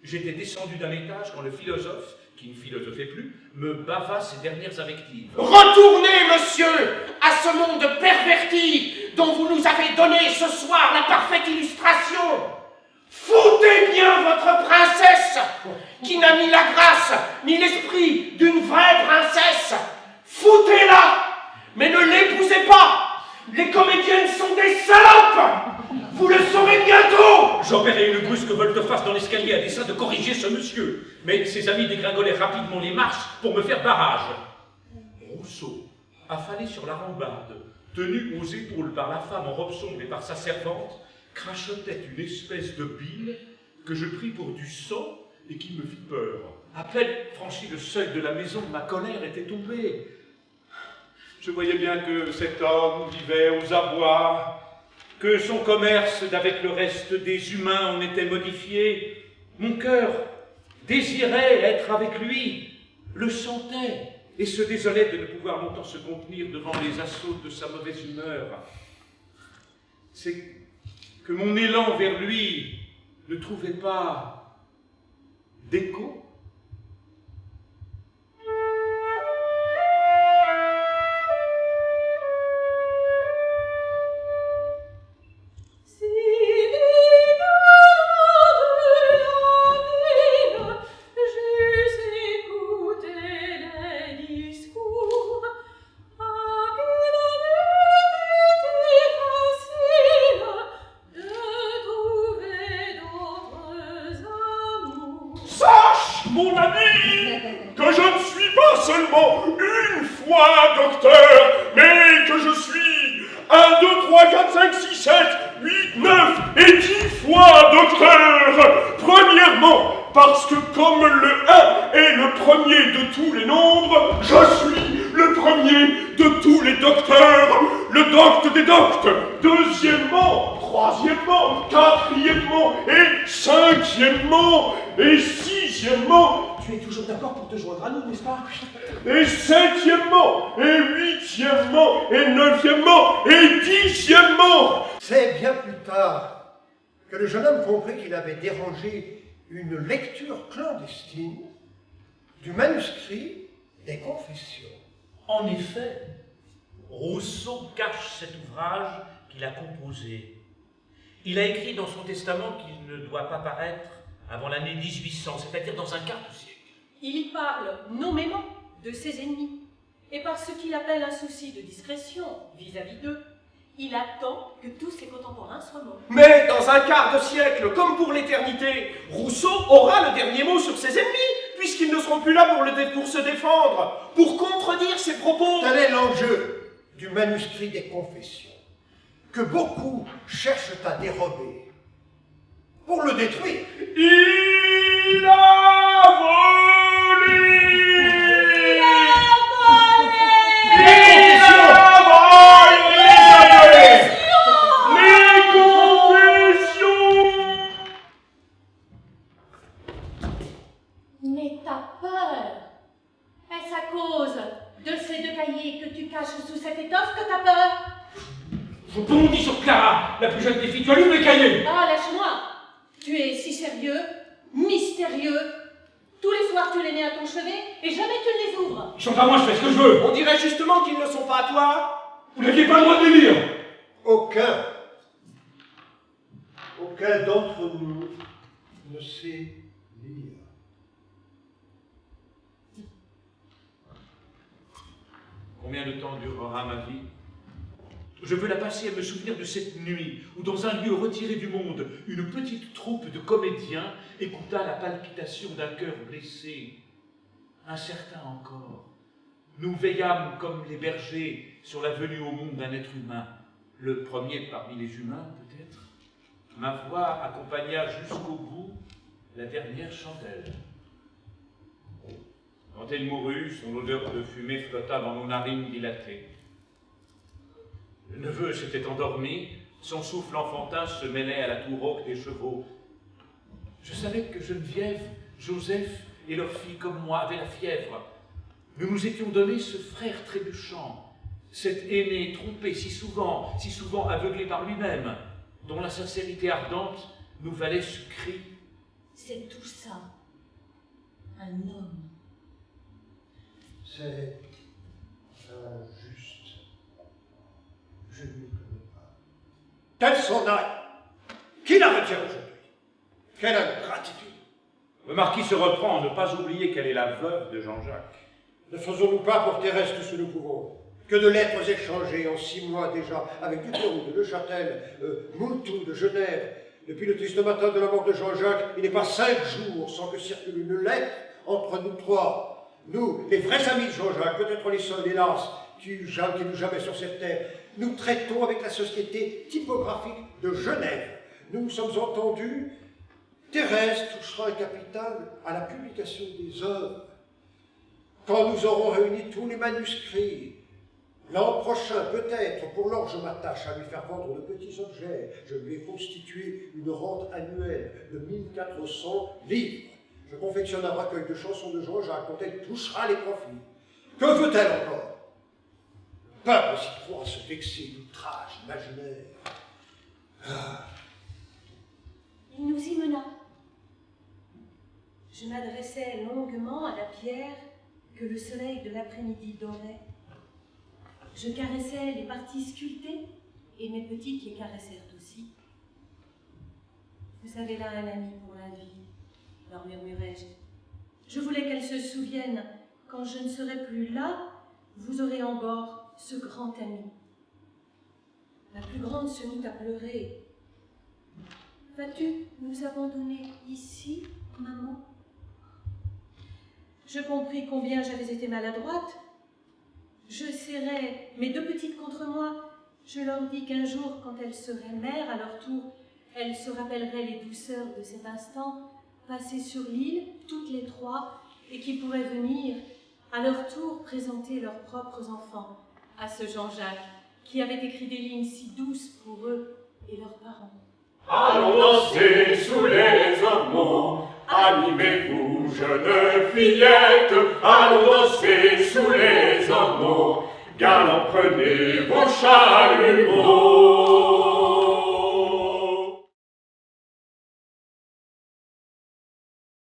J'étais descendu d'un étage quand le philosophe, qui ne philosophait plus, me bava ses dernières invectives. Retournez, monsieur, à ce monde perverti dont vous nous avez donné ce soir la parfaite illustration. Foutez bien votre princesse, qui n'a ni la grâce, ni l'esprit d'une vraie princesse. Foutez-la, mais ne l'épousez pas. Les comédiennes sont des salopes. Vous le saurez bientôt. J'opérai une brusque volte-face dans l'escalier à dessein de corriger ce monsieur, mais ses amis dégringolaient rapidement les marches pour me faire barrage. Rousseau, affalé sur la rambarde, tenu aux épaules par la femme en robe sombre et par sa servante, crachotait une espèce de bile que je pris pour du sang et qui me fit peur. À peine franchi le seuil de la maison, ma colère était tombée. Je voyais bien que cet homme vivait aux abois, que son commerce d'avec le reste des humains en était modifié. Mon cœur désirait être avec lui, le sentait, et se désolait de ne pouvoir longtemps se contenir devant les assauts de sa mauvaise humeur. C'est que mon élan vers lui ne trouvait pas d'écho. Parce que comme le 1 est le premier de tous les nombres, je suis le premier de tous les docteurs, le docte des doctes. Deuxièmement, troisièmement, quatrièmement et cinquièmement et sixièmement. Tu es toujours d'accord pour te joindre à nous, n'est-ce pas? Et septièmement, et huitièmement, et neuvièmement, et dixièmement. C'est bien plus tard que le jeune homme comprit qu'il avait dérangé une lecture clandestine du manuscrit des Confessions. En effet, Rousseau cache cet ouvrage qu'il a composé. Il a écrit dans son testament qu'il ne doit pas paraître avant l'année 1800, c'est-à-dire dans un quart de siècle. Il y parle nommément de ses ennemis, et par ce qu'il appelle un souci de discrétion vis-à-vis d'eux, il attend que tous ses contemporains soient morts. Mais dans un quart de siècle, comme pour l'éternité, Rousseau aura le dernier mot sur ses ennemis, puisqu'ils ne seront plus là pour se défendre, pour contredire ses propos. Tel est l'enjeu du manuscrit des Confessions, que beaucoup cherchent à dérober, pour le détruire. Il a volé! Mais t'as peur. Est-ce à cause de ces deux cahiers que tu caches sous cette étoffe que t'as peur? Je bondis sur Clara, la plus jeune des filles. Tu allumes les cahiers. Ah, lâche-moi. Tu es si sérieux, mystérieux. Tous les soirs, tu les mets à ton chevet et jamais tu ne les ouvres. Ils sont à moi, je fais ce que je veux. On dirait justement qu'ils ne sont pas à toi. Vous n'aviez pas le droit de les lire. Aucun d'entre nous ne sait lire. Combien de temps durera ma vie? Je veux la passer à me souvenir de cette nuit où, dans un lieu retiré du monde, une petite troupe de comédiens écouta la palpitation d'un cœur blessé. Incertain encore, nous veillâmes comme les bergers sur la venue au monde d'un être humain, le premier parmi les humains peut-être. Ma voix accompagna jusqu'au bout la dernière chandelle. Quand elle mourut, son odeur de fumée flotta dans nos narines dilatées. Le neveu s'était endormi, son souffle enfantin se mêlait à la toux rauque des chevaux. Je savais que Geneviève, Joseph et leurs filles comme moi avaient la fièvre. Nous nous étions donné ce frère trébuchant, cet aîné trompé si souvent aveuglé par lui-même, dont la sincérité ardente nous valait ce cri C'est tout ça. Un homme. C'est injuste. Je ne le connais pas. Qu'elle s'en aille. Qui la retient aujourd'hui? Quelle ingratitude. Le marquis se reprend à ne pas oublier qu'elle est la veuve de Jean-Jacques. Ne faisons-nous pas porter reste ce que nous pouvons? Que de lettres échangées en 6 mois déjà avec du Pérou, de Neuchâtel, Moultou, de Genève. Depuis le triste matin de la mort de Jean-Jacques, il n'est pas 5 jours sans que circule une lettre entre nous trois. Nous, les vrais amis de Jean-Jacques, peut-être les seuls, hélas, qui nous jamais sur cette terre, nous traitons avec la société typographique de Genève. Nous sommes entendus. Thérèse touchera un capital à la publication des œuvres. Quand nous aurons réuni tous les manuscrits, l'an prochain, peut-être, pour lors je m'attache à lui faire vendre de petits objets. Je lui ai constitué une rente annuelle de 1400 livres. Je confectionne un recueil de chansons de Jean-Jacques dont elle touchera les profits. Que veut-elle encore? Le peuple s'y croit à se vexer d'outrages imaginaires. Ah. Il nous y mena. Je m'adressais longuement à la pierre que le soleil de l'après-midi dorait. Je caressais les parties sculptées et mes petites les caressèrent aussi. Vous avez là un ami pour la vie, leur murmurai-je. Je voulais qu'elle se souvienne, quand je ne serai plus là, vous aurez encore ce grand ami. La plus grande se mit à pleurer. Vas-tu nous abandonner ici, maman? Je compris combien j'avais été maladroite. Je serrai mes 2 petites contre moi. Je leur dis qu'un jour, quand elles seraient mères, à leur tour, elles se rappelleraient les douceurs de cet instant, passées sur l'île, toutes les 3, et qui pourraient venir, à leur tour, présenter leurs propres enfants à ce Jean-Jacques, qui avait écrit des lignes si douces pour eux et leurs parents. Allons danser sous les ormeaux, animez-vous, jeunes fillettes, allons danser sous les ormeaux, galants prenez vos chalumeaux.